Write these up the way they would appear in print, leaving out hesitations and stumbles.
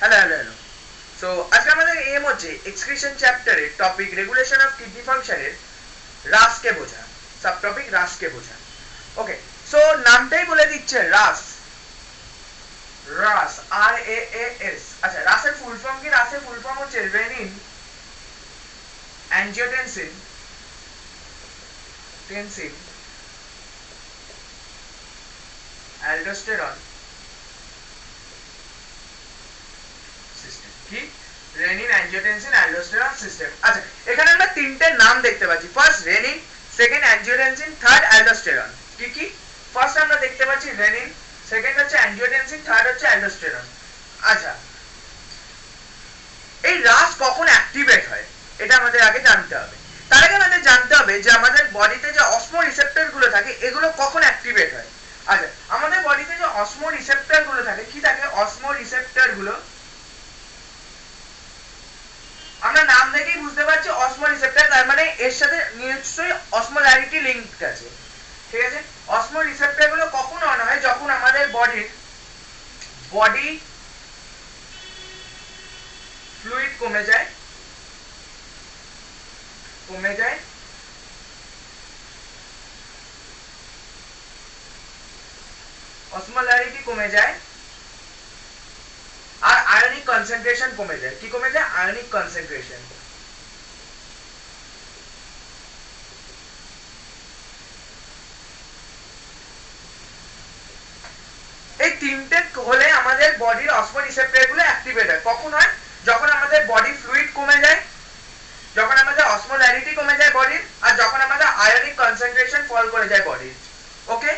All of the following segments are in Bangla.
হ্যালো। সো আজকে আমাদের এম হচ্ছে এক্সক্রিশন চ্যাপ্টারে টপিক রেগুলেশন অফ কিডনি ফাংশনের রাসকে বোঝা, সাব টপিক রাসকে বোঝা। ওকে, সো নামটাই বলে দিচ্ছে রাস। রাস RAAS। আচ্ছা, রাসের ফুল ফর্ম কি? রাসের ফুল ফর্ম হচ্ছে রেনিন অ্যাঞ্জিওটেনসিন অ্যালডোস্টেরন সিস্টেম। কি? Renin angiotensin aldosterone system. আচ্ছা, এখানে আমরা তিনটে নাম দেখতে পাচ্ছি। First renin, second angiotensin, third aldosterone. কি কি? ফার্স্ট আমরা দেখতে পাচ্ছি রেনিন, সেকেন্ড হচ্ছে অ্যাঞ্জিওটেনসিন, থার্ড হচ্ছে অ্যালডোস্টেরন। আচ্ছা, এই রাস কখন অ্যাক্টিভেট হয় এটা আমাদের আগে জানতে হবে। তার আগে আমাদের জানতে হবে যে আমাদের বডিতে যে অসমো রিসেপ্টর গুলো থাকে এগুলো কখন অ্যাক্টিভেট হয়। আচ্ছা, আমাদের বডিতে যে অসমো রিসেপ্টর গুলো থাকে, কি থাকে? অসমো রিসেপ্টর গুলো আমরা নাম দেখেই বুঝতে পারছি অসমো রিসেপ্টর, তার মানে এর সাথে নিশ্চয়ই অসমোলারিটি লিংক আছে। ঠিক আছে, অসমো রিসেপ্টর গুলো কখন অন হয়? যখন আমাদের বডি ফ্লুইড কমে যায় অসমোলারিটি কমে যায় আর আয়নিক কনসেন্ট্রেশন কমে যায়। কি কমে যায়? Ionic concentration. এই তিনটে হলে আমাদের বডির অসমো রিসেপ্টর গুলো অ্যাক্টিভেট হয়। কখন হয়? যখন আমাদের বডি ফ্লুইড কমে যায়, যখন আমাদের অসমোলারিটি কমে যায় বডির, আর যখন আমাদের আয়নিক কনসেন্ট্রেশন ফল করে যায় বডির। ওকে,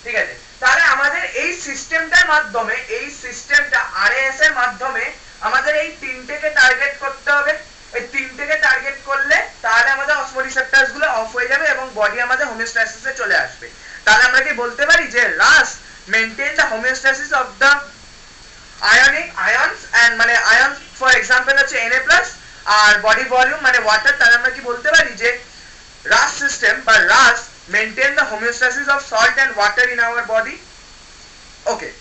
ঠিক আছে। তাহলে আমাদের এই সিস্টেমটার মাধ্যমে, এই সিস্টেমটা RAS এর মাধ্যমে আমাদের এই তিনটেকে টার্গেট করতে হবে। এই তিনটেকে টার্গেট করলে তাহলে আমাদের অসমো রিসেপ্টরস গুলো অফ হয়ে যাবে এবং বডি আমাদের হোমিওস্ট্যাসিসে চলে আসবে। তাহলে আমরা কি বলতে পারি যে RAAS maintain the homeostasis of the ions and মানে আয়নস ফর এক্সাম্পল হচ্ছে Na+ আর বডি ভলিউম মানে ওয়াটার। তাহলে আমরা কি বলতে পারি যে রাস সিস্টেম বা রাস maintain the homeostasis of salt and water in our body. Okay,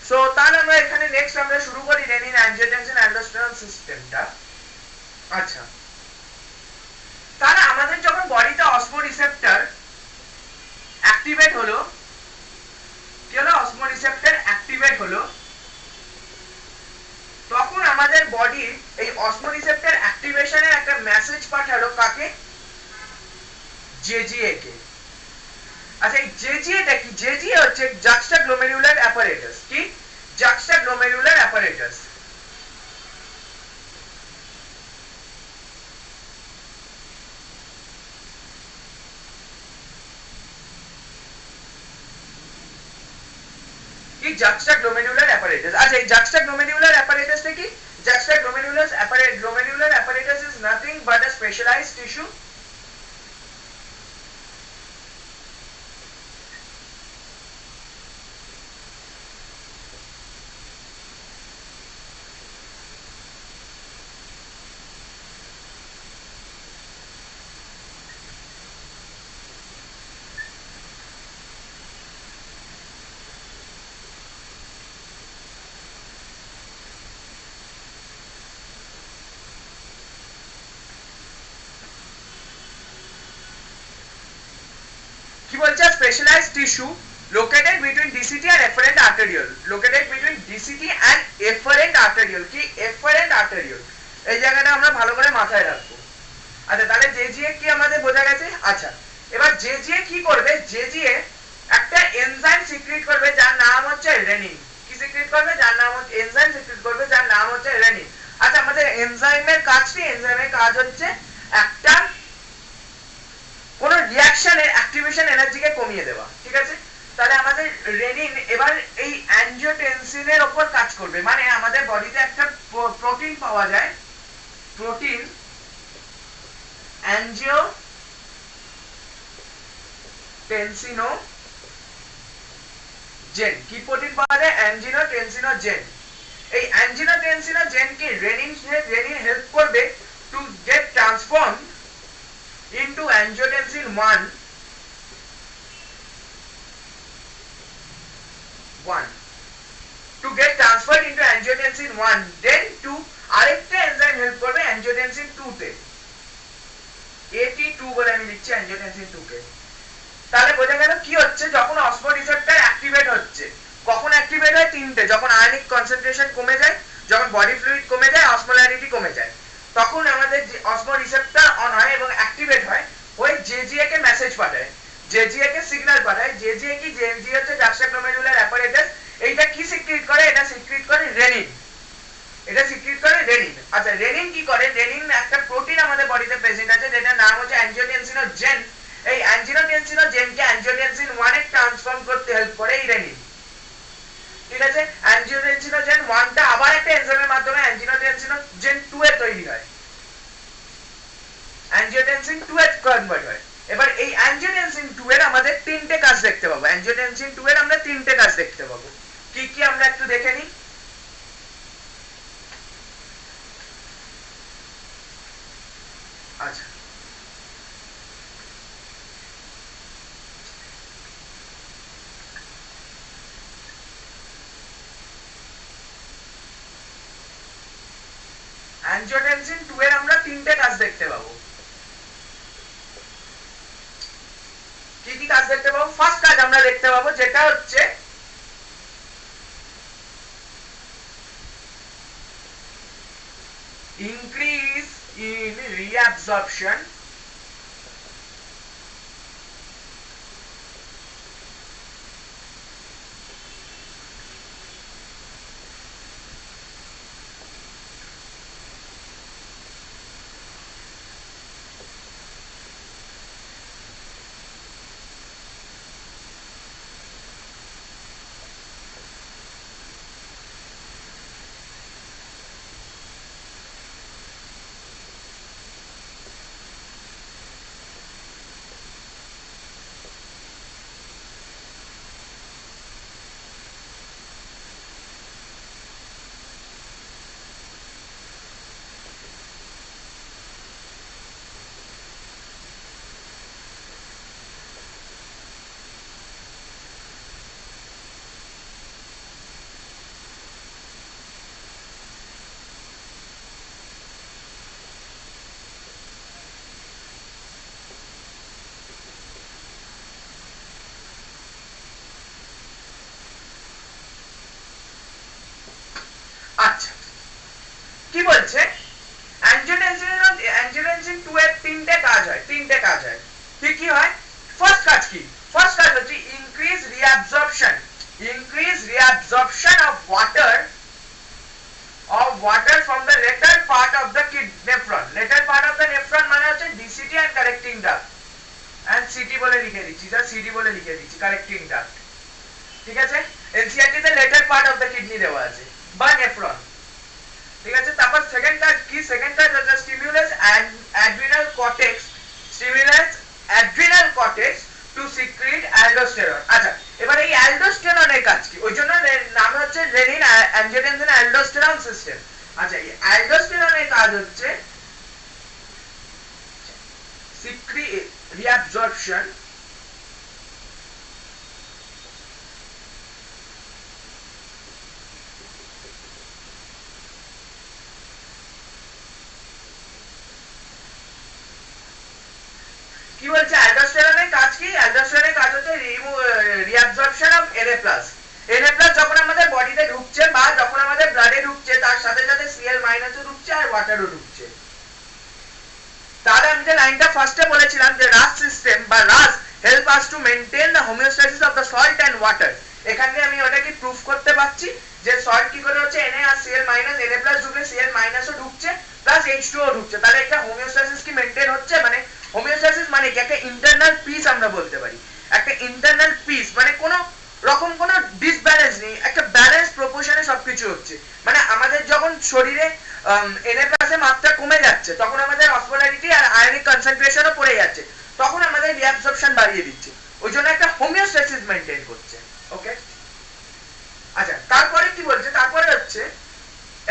so তাহলে আমরা এখানে নেক্সট আমরা শুরু করি রেনিন অ্যাঞ্জিওটেনসিন অ্যালডোস্টেরন সিস্টেমটা। আচ্ছা, তাহলে আমাদের যখন বডিতে অসমো রিসেপ্টর অ্যাক্টিভেট হলো, কি হলো? অসমো রিসেপ্টর অ্যাক্টিভেট হলো, তখন আমাদের বডি এই অসমো রিসেপ্টর অ্যাক্টিভেশনের একটা মেসেজ পাঠালো। কাকে? JGA কে। আচ্ছা, এই JGA টা কি? JGA হচ্ছে জাক্সটাগ্লোমেরুলার অ্যাপারেটাস। কি? জাক্সটাগ্লোমেরুলার অ্যাপারেটাস। কি? জাক্সটাগ্লোমেরুলার অ্যাপারেটাস। আচ্ছা, এই জাক্সটাগ্লোমেরুলার অ্যাপারেটাসটা কি? Juxtaglomerular apparatus is nothing but a specialized tissue কি বলছে? Specialised tissue located between DCT and efferent arteriole, located between DCT and efferent arteriole। কি? efferent arteriole। এই জায়গাটা আমরা ভালো করে মাথায় রাখবো। আচ্ছা, তাহলে JGA কি আমাদের বোঝা গেছে। আচ্ছা, এবার JGA কি করবে? JGA একটা এনজাইম সিক্রিট করবে যার নাম হচ্ছে রেনিন। কি সিক্রিট করবে? যার নাম হচ্ছে এনজাইম সিক্রিট করবে যার নাম হচ্ছে রেনিন। আচ্ছা, আমাদের এনজাইমের কাজ কি? এনজাইমের কাজ হচ্ছে একটা কোন রিঅ্যাকশনের অ্যাক্টিভেশন এনার্জিকে কমিয়ে দেওয়া। ঠিক আছে, তাহলে আমাদের রেনিন এবার এই অ্যাঞ্জিওটেনসিনের উপর কাজ করবে। মানে আমাদের বডিতে একটা প্রোটিন পাওয়া যায়, প্রোটিন অ্যাঞ্জিওটেনসিনোজেন। কি প্রোটিন পাওয়া যায়? অ্যাঞ্জিওটেনসিনোজেন। এই অ্যাঞ্জিওটেনসিনোজেন কি রেনিন হেল্প করবে to get transform into angiotensin 1 1 to get transferred into angiotensin 1 then to আরেকটা এনজাইম হেল্প করবে angiotensin 2 তে AT2 বলে আমি লিখছি angiotensin 2 কে। তাহলে বোঝা গেল কি হচ্ছে যখন অসমোরিসেপ্টর অ্যাক্টিভেট হচ্ছে, কখন অ্যাক্টিভেট হয়? তিনটে, যখন আয়নিক কনসেন্ট্রেশন কমে যায়, যখন বডি ফ্লুইড কমে যায়, অসমোলারিটি কমে যায়, তখন আমাদের অসমোরিসেপ্টর অন হয় এবং অ্যাক্টিভেট হয়, ওই জেজিএ কে মেসেজ পাঠায়, জেজিএ কে সিগন্যাল পাঠায়। জেজিএ কি? জেজিএ হচ্ছে জাক্সটাগ্লোমেরুলার অ্যাপারেটাস। এইটা কি সিক্রিট করে? এটা সিক্রিট করে রেনিন, এটা সিক্রিট করে রেনিন। আচ্ছা রেনিন কি করে? রেনিন একটা প্রোটিন আমাদের বডিতে প্রেজেন্ট আছে যেটার নাম হচ্ছে অ্যাঞ্জিওটেনসিনোজেন। এই অ্যাঞ্জিওটেনসিনোজেনকে অ্যাঞ্জিওটেনসিন 1 এ ট্রান্সফর্ম করতে হেল্প করে এই রেনিন। ঠিক আছে, অ্যাঞ্জিওটেনসিনোজেন 1 টা আবার একটা এনজাইমের মাধ্যমে অ্যাঞ্জিওটেনসিনোজেন 2 এ তৈরি হয়, অ্যাঞ্জিওটেনসিন 2 এ কনভার্ট হয়। এবার এই অ্যাঞ্জিওটেনসিন 2 এর আমাদের তিনটে কাজ দেখতে পাবো, অ্যাঞ্জিওটেনসিন 2 এর আমরা তিনটে কাজ দেখতে পাবো। কি কি আমরা একটু দেখে নিই। আচ্ছা অ্যাঞ্জিওটেনসিন 2 এর আমরা তিনটে কাজ দেখতে পাবো। কি কি কাজ দেখতে পাবো? ফার্স্ট কাজ আমরা দেখতে পাবো যেটা হচ্ছে increase in reabsorption আচ্ছা কি বলছে অ্যাঞ্জিওটেনসিন 2 এর তিনটে কাজ হয়, তিনটে কাজ হয়। কি কি হয়? ফার্স্ট কাজ কি? ফার্স্ট কাজ হচ্ছে increase reabsorption, increase reabsorption of water from the lateral part of the nephron. lateral part of the nephron মানে হচ্ছে DCT and collecting duct, and CT বলে লিখে দিচ্ছি, যা CD বলে লিখে দিচ্ছি, collecting duct। ঠিক আছে, NCERT তে lateral part of the kidney দেওয়া আছে বা nephron। ঠিক আছে, তারপর সেকেন্ড কাজ কি? সেকেন্ড কাজ হচ্ছে stimulus adrenal cortex, stimulus adrenal cortex to secrete aldosterone. আচ্ছা এবার এই অ্যালডোস্টেরনের কাজ কি? ওই জন্য নাম হচ্ছে রেনিন অ্যাঞ্জিওটেনসিন অ্যালডোস্টেরন সিস্টেম। আচ্ছা এই অ্যালডোস্টেরনের কাজ হচ্ছে রিঅ্যাবজর্পশন কি বলছে অ্যালডোস্টেরনের কাজ কি? অ্যালডোস্টেরনের কাজ হচ্ছে রিঅ্যাবজর্পশন অফ Na+। Na+ যখন আমাদের বডিতে ঢুকছে বা যখন আমাদের ব্লাডে ঢুকছে তার সাথে সাথে Cl- ও ঢুকছে আর ওয়াটারও ঢুকছে। তাহলে আমি যে লাইনটা ফার্স্টে বলেছিলাম যে রাস সিস্টেম বা RAAS help us to maintain the homeostasis of the salt and water. এখানে আমি ওটাকে প্রুফ করতে পারছি যে সল্ট কি করে হচ্ছে Na আর Cl- Na+ ঢুকলে Cl- ও ঢুকছে প্লাস H2O ঢুকছে, তাহলে একটা হোমিওস্ট্যাসিস কি মেইনটেইন হচ্ছে। মানে হোমিওস্ট্যাসিস মানে কি? একটা ইন্টারনাল পিস আমরা বলতে পারি, একটা ইন্টারনাল পিস মানে কোনো রকম কোনো ডিসব্যালেন্স নেই, একটা ব্যালেন্স প্রপোর্শনে সবকিছু হচ্ছে। মানে আমাদের যখন শরীরে Na+ এর মাত্রা কমে যাচ্ছে তখন আমাদের অসমোলারিটি আর আয়নিক কনসেন্ট্রেশনও পড়ে যাচ্ছে, তখন আমাদের রিঅ্যাবজর্পশন বাড়িয়ে দিচ্ছে, ওই জন্য একটা হোমিওস্ট্যাসিস মেইনটেইন করছে। ওকে আচ্ছা তারপরে কি বলছে? তারপরে হচ্ছে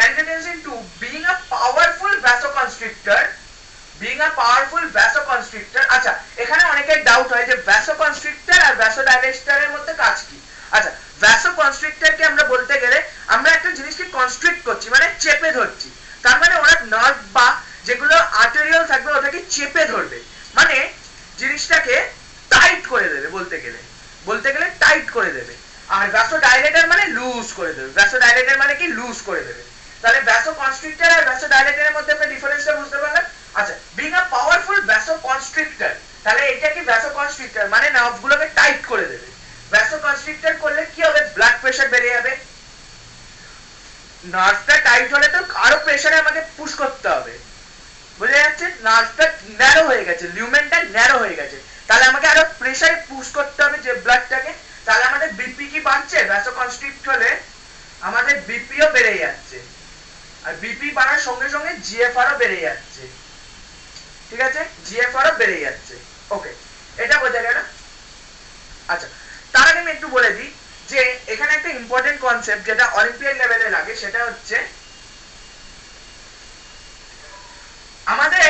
angiotensin 2 being a powerful vasoconstrictor, being a powerful vasoconstrictor। আচ্ছা এখানে অনেকের ডাউট হয় যে vasoconstrictor আর vasodilator এর মধ্যে কাজ কি? আচ্ছা vasoconstrictor কে আমরা বলতে গেলে চেপে ধরবে, মানে জিনিসটাকে টাইট করে দেবে, বলতে গেলে টাইট করে দেবে। আর ভ্যাসোডাইলেটর মানে লুজ করে দেবে, ভ্যাসোডাইলেটর মানে কি লুজ করে দেবে। তাহলে ভ্যাসোকনস্ট্রিক্টর আর ভ্যাসোডাইলেটরের মধ্যে আমরা ডিফারেন্সটা বুঝতে পারলাম। আচ্ছা, বিং আ পাওয়ারফুল ভ্যাসোকনস্ট্রিক্টর, তাহলে এটা কি ভ্যাসোকনস্ট্রিক্টর মানে নার্ভগুলোকে টাইট করে দেবে। ভ্যাসোকনস্ট্রিক্টর করলে কি হবে, ব্লাড প্রেশার বেড়ে যাবে। নার্ভটা টাইট হলে তো আরো প্রেশারে আমাকে পুশ করতে হবে, বুঝে যাচ্ছে, নার্ভটা ন্যারো হয়ে গেছে, লিউমেনটা ন্যারো হয়ে গেছে, তাহলে আমাকে আরো প্রেশারে পুশ করতে হবে যে ব্লাডটাকে। তাহলে আমাদের বিপি কি বাড়ছে, ভ্যাসোকনস্ট্রিক্ট হলে আমাদের বিপিও বেড়ে যাচ্ছে, আর বিপি বাড়ার সঙ্গে সঙ্গে জিএফআরও বেড়ে যাচ্ছে, ঠিক আছে, জিএফআরও বেড়ে যাচ্ছে। ওকে, এটা বোঝা গেল। আচ্ছা, তার আগে আমি একটু বলে দিই যে এখানে একটা ইম্পর্টেন্ট কনসেপ্ট যেটা অলিম্পিয়াড লেভেলে লাগে, সেটা হচ্ছে আমাদের,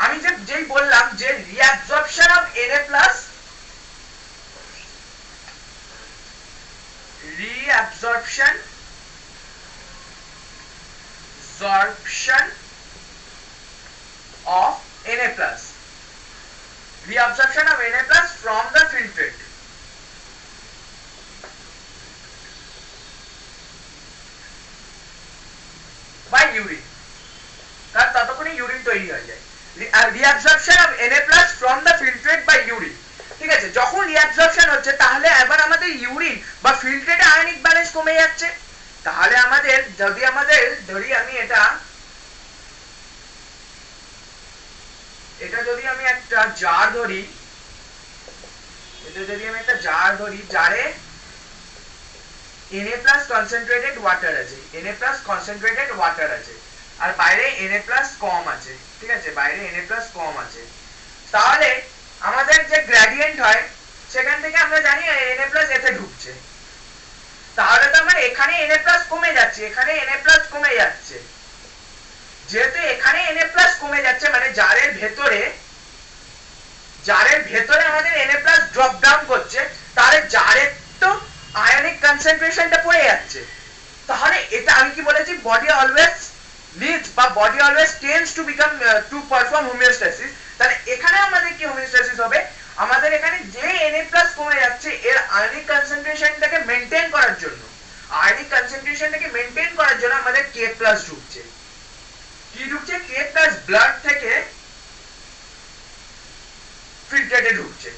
আমি যেই বললাম যে reabsorption of Na plus, reabsorption of Na plus, reabsorption of Na plus from the filtrate by urine, তার ততক্ষণে ইউরিন তৈরি হয়ে যায়। reabsorption of Na plus from the filtrate by urine, ঠিক আছে, যখন রিঅ্যাবজর্পশন হচ্ছে তাহলে এবার আমাদের ইউরিন বা ফিল্ট্রেটে আয়নিক ব্যালেন্স কমে যাচ্ছে। তাহলে আমাদের যদি আমাদের ধরি, আমি এটা যদি আমি একটা জার ধরি, জারে Na plus concentrated water আছে, Na plus concentrated water আছে, আর বাইরে Na plus কম আছে, ঠিক আছে, বাইরে Na plus কম আছে। তাহলে আমাদের যে গ্রেডিয়েন্ট হয় সেখান থেকে আমরা জানি Na plus এতে ঢুকছে, তাহলে তো আমার এখানে Na plus কমে যাচ্ছে, এখানে Na plus কমে যাচ্ছে। যেহেতু এখানে Na plus কমে যাচ্ছে মানে জারের ভেতরে আমাদের Na plus ড্রপ ডাউন করছে, তাহলে জারের তো আয়নিক কনসেন্ট্রেশনটা পড়ে যাচ্ছে। তাহলে এটা আমি কি বলেছি, বডি অলওয়েজ needs বা body always tends to become to perform homeostasis. তাহলে এখানে আমাদের কি হোমিওস্ট্যাসিস হবে, আমাদের এখানে যে Na plus কমে যাচ্ছে এর আয়নিক কনসেন্ট্রেশনটাকে মেইনটেইন করার জন্য, আমাদের K plus ঢুকছে। কি ঢুকছে, K plus ব্লাড থেকে ফিল্ট্রেটে ঢুকছে।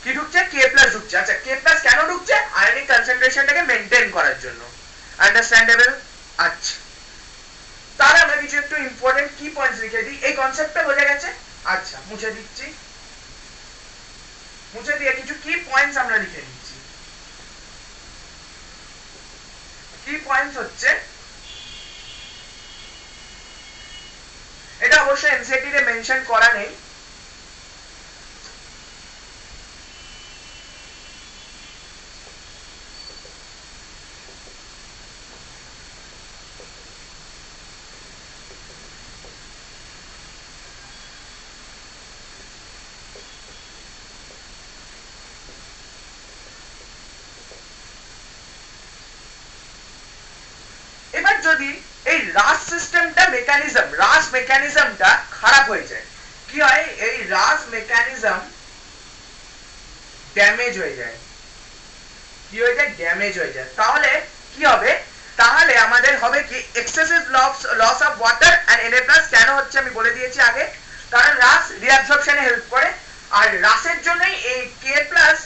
কি ঢুকছে, K plus ঢুকছে। আচ্ছা, K plus কেন ঢুকছে, আয়নিক কনসেন্ট্রেশনটাকে মেইনটেইন করার জন্য। আন্ডারস্ট্যান্ডেবল? আচ্ছা, তাহলে আমরা কিছু একটু ইম্পর্টেন্ট কি পয়েন্টস লিখে দিই। এই কনসেপ্টটা বোঝা গেছে? আচ্ছা, মুছে দিচ্ছি, মুছে দিয়ে কিছু কি পয়েন্টস আমরা লিখে নিচ্ছি। কি পয়েন্টস হচ্ছে, এটা অবশ্যই এনসিইআরটি তে মেনশন করা নেই, যদি এই রাস সিস্টেমটা রাস মেকানিজমটা খারাপ হয়ে যায়, কি হয়, এই রাস মেকানিজম ড্যামেজ হয়ে যায়, তাহলে কি হবে, তাহলে আমাদের হবে কি excessive loss of water and Na plus. কেন হচ্ছে আমি বলে দিয়েছি আগে, কারণ রাস রিঅ্যাবজর্পশনে হেল্প করে, আর রাসের জন্যই এই K প্লাস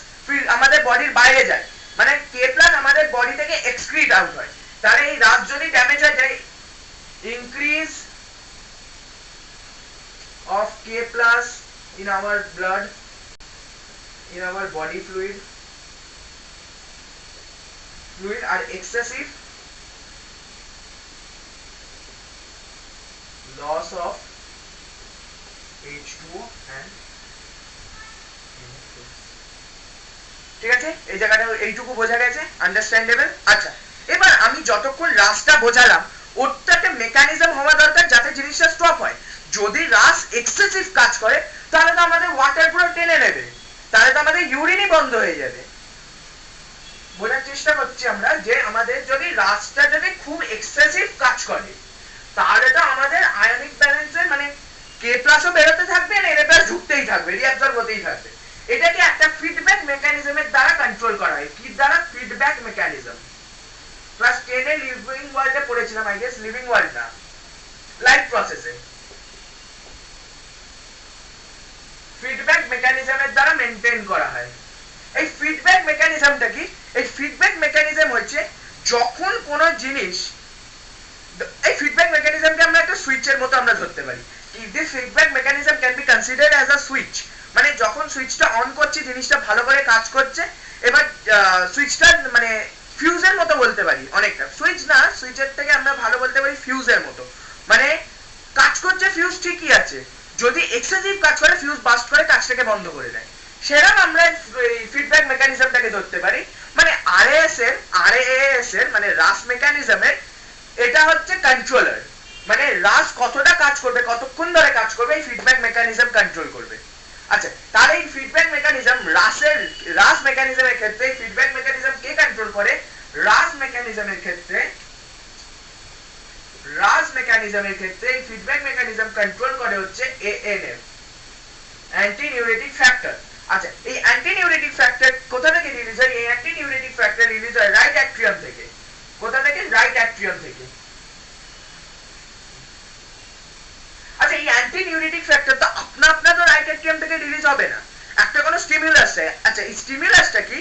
আমাদের বডির বাইরে যায়, মানে K প্লাস আমাদের বডি থেকে এক্সক্রিট আউট হয়। তাহলে এই রাস যদি ড্যামেজ হয়ে যায়, increase of K plus in our blood, in our body fluid are excessive loss of H2O and NH2. ঠিক আছে, এই জায়গাটা এইটুকু বোঝা গেছে, আন্ডারস্ট্যান্ডেবল? আচ্ছা, এবার আমি যতক্ষণ রাসটা বোঝালাম, ওর তো একটা মেকানিজম হওয়া দরকার যাতে জিনিসটা স্টপ হয়। যদি রাস এক্সেসিভ কাজ করে তাহলে তো আমাদের ওয়াটার পুরো টেনে নেবে, তাহলে তো আমাদের ইউরিনই বন্ধ হয়ে যাবে। বোঝার চেষ্টা করছি আমরা যে আমাদের যদি রাসটা যদি খুব এক্সেসিভ কাজ করে তাহলে তো আমাদের আয়নিক ব্যালেন্সে মানে কে প্লাসও বেরোতে থাকবে আর এন এ প্লাস ঢুকতেই থাকবে, রিঅ্যাবজর্ব হতেই থাকবে। এটাকে একটা ফিডব্যাক মেকানিজমের দ্বারা কন্ট্রোল করা হয়। কি দ্বারা? Feedback mechanism. Class 10 a living ওয়ার্ল্ডে পড়েছিলাম, আই গেস। লিভিং ওয়ার্ল্ড না, লাইফ প্রসেসে ফিডব্যাক মেকানিজমের দ্বারা মেনটেন করা হয়। এই ফিডব্যাক মেকানিজমটা কি? এই ফিডব্যাক মেকানিজম হচ্ছে যখন কোন জিনিস, এই ফিডব্যাক মেকানিজমকে আমরা একটা সুইচের মতো আমরা ধরতে পারি। This feedback mechanism can be considered as a switch. মানে যখন সুইচটা অন করছি জিনিসটা ভালো করে কাজ করছে। এবার সুইচটা মানে ফিউজের মতো বলতে পারি অনেকটা। সুইচ না, সুইচের থেকে আমরা ভালো বলতে পারি ফিউজের মতো। মানে কাজ করছে ফিউজ ঠিকই আছে, যদি এক্সেসিভ কাজ করে ফিউজ বাস্ট করে কাজটাকে বন্ধ করে দেয়। সেরকম আমরা ফিডব্যাক মেকানিজমটাকে ধরতে পারি। মানে আরএএস এর মানে রাস মেকানিজমের এটা হচ্ছে কন্ট্রোলার। মানে রাস কতটা কাজ করবে, কতক্ষণ ধরে কাজ করবে, এই ফিডব্যাক মেকানিজম কন্ট্রোল করবে। আচ্ছা, তাহলে এই ফিডব্যাক মেকানিজম রাস মেকানিজমের ক্ষেত্রে ফিডব্যাক মেকানিজম কে কন্ট্রোল করে? রাস মেকানিজমের ক্ষেত্রে এই ফিডব্যাক মেকানিজম কন্ট্রোল করে হচ্ছে এএনএফ, অ্যান্টি নিউরেটিক ফ্যাক্টর। আচ্ছা, এই অ্যান্টি নিউরেটিক ফ্যাক্টর কোথা থেকে রিলিজ হয়? এই অ্যান্টি নিউরেটিক ফ্যাক্টর রিলিজ হয় রাইট অ্যাট্রিয়াম থেকে। কোথা থেকে? রাইট অ্যাট্রিয়াম থেকে। আচ্ছা, এই অ্যান্টি নিউরেটিক ফ্যাক্টর তো আপনা তো রাইট অ্যাট্রিয়াম থেকে রিলিজ হবে না, একটা কোনো স্টিমুলাস চাই। আচ্ছা, এই স্টিমুলাসটা কি?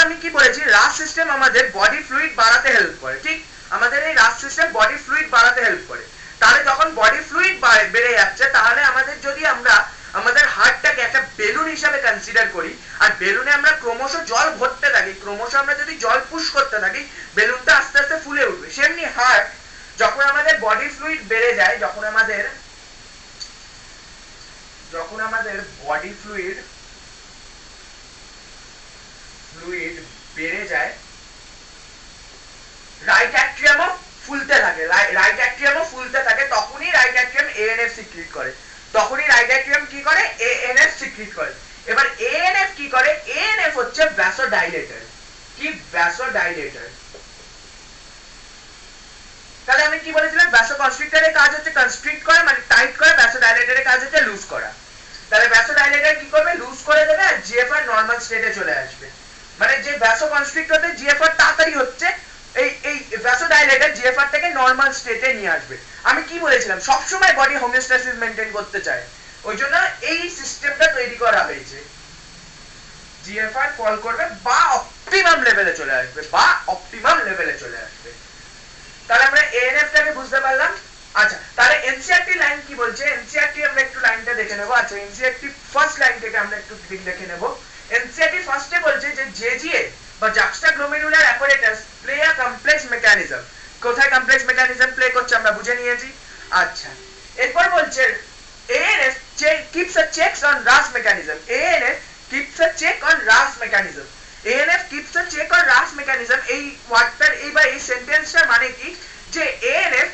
আমি কি বলেছি, রাস সিস্টেম আমাদের বডি ফ্লুইড বাড়াতে হেল্প করে। ঠিক, আমাদের এই রাস সিস্টেম বডি ফ্লুইড বাড়াতে হেল্প করে। তাহলে যখন বডি ফ্লুইড বেড়ে যাচ্ছে, তাহলে আমাদের যদি আমরা আমাদের হার্টটাকে একটা বেলুন হিসাবে কনসিডার করি, আর বেলুনে আমরা ক্রমশ জল ভরতে থাকি, ক্রমশ আমরা যদি জল পুশ করতে থাকি, বেলুনটা আস্তে আস্তে ফুলে উঠবে। সেমনি হার্ট, যখন আমাদের বডি ফ্লুইড বেড়ে যায়, যখন আমাদের বডি ফ্লুইড বেড়ে যায়, রাইট অ্যাট্রিয়ামও ফুলতে থাকে, তখনই রাইট অ্যাট্রিয়াম এএনএফ সিক্রিট করে। কি করে? এএনএফ সিক্রিট করে। এবার এএনএফ কি করে? এএনএফ হচ্ছে ভ্যাসোডাইলেটর। কি? ভ্যাসোডাইলেটর। তাহলে আমি কি বলেছিলাম? ভ্যাসোকনস্ট্রিক্টরের কাজ হচ্ছে কনস্ট্রিক্ট করা, মানে টাইট করা। ভ্যাসোডাইলেটরের কাজ হচ্ছে লুজ করা। তাহলে ভ্যাসোডাইলেটর কি করবে? লুজ করে দেবে আর জিএফআর নরমাল স্টেটে চলে আসবে। মানে যে ভ্যাসোকনস্ট্রিক্টরতে জিএফআর তাড়াতাড়ি হচ্ছে, এই ভ্যাসোডাইলেটর জিএফআর থেকে নরমাল স্টেটে নিয়ে আসবে। আমি কি বলেছিলাম? সবসময় বডি হোমিওস্ট্যাসিস মেইনটেইন করতে চায়, ওই জন্য এই সিস্টেমটা তৈরি করা হয়েছে। জিএফআর ফল করবে বা অপটিমাম লেভেলে চলে আসবে। তাহলে আমরা এএনএফটাকে বুঝতে পারলাম। আচ্ছা, তাহলে এনসিআরটি লাইন কি বলছে? এনসিআরটি আমরা একটু লাইনটা দেখে নেব। আচ্ছা, এনসিআরটি ফার্স্ট লাইন থেকে আমরা একটু দেখে নেব। এনসিআরটি ফার্স্টে বলছে যে জেজিএ বা juxtaglomerular apparatus play a complex mechanism. কোথায় কমপ্লেক্স মেকানিজম প্লে করছে আমরা বুঝে নিয়েছি। আচ্ছা, এরপর বলছে ANF keeps a checks on RAS mechanism. ANF keeps a check on RAS mechanism. ANF keeps a check on RAS mechanism. এই ওয়ার্ডটার এই সেন্টেন্সটার মানে কি? যে ANF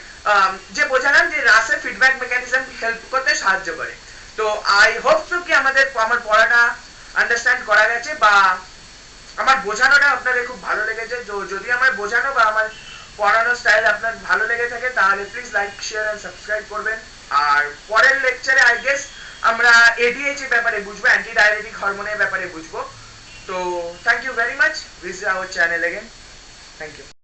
যে বোঝালাম যে রাসের ফিডব্যাক মেকানিজম হেল্প করতে সাহায্য করে। তো আই হোপ সো কি আমার পড়াটা আন্ডারস্ট্যান্ড করা গেছে, বা আমার বোঝানোটা আপনাদের খুব ভালো লেগেছে। যদি আমার বোঝানো বা আমার পড়ানোর স্টাইল আপনার ভালো লেগে থাকে, তাহলে please like, share and subscribe করবেন। আর পরের লেকচারে আই গেস আমরা ADH এর ব্যাপারে বুঝবো, অ্যান্টি ডায়াবেটিক হরমোনের ব্যাপারে বুঝবো। তো thank you very much, visit our channel again. Thank you.